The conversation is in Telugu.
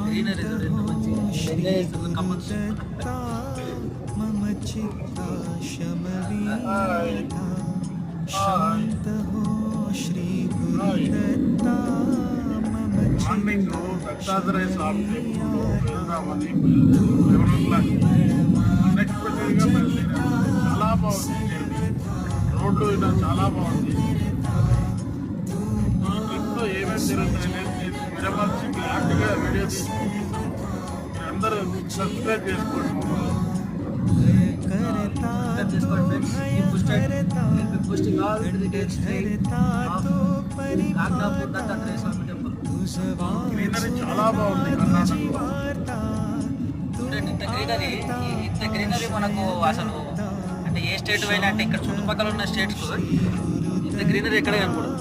గ్రీనరీ ఎంత మంచిగా ఎంజాయ్ చేస్తున్న కపుల్స్. మార్నింగ్ దత్తాత్రేయ స్వామి టెంపుల్ వెళ్దామని అన్ఎక్స్పెక్టెడ్గా చాలా బాగుంది. రోడ్డు ఇలా చాలా బాగుంది. ఈ ట్రిప్లో ఏమేమి జరుగుతాయనేది విడమర్చి క్లారిటీగా వీడియో తీసుకుంది. మీరందరూ సబ్స్క్రైబ్ చేసుకోండి. Posting all the details of Nagnapur Dattatreya Swami Temple. Greenery చాలా బాగుంది కర్ణాటకలో. ఇంత గ్రీనరీ మనకు అసలు అంటే ఏ స్టేట్ అయినా అంటే ఇక్కడ చుట్టుపక్కల ఉన్న స్టేట్స్ ఇంత గ్రీనరీ ఎక్కడ కనపడదు.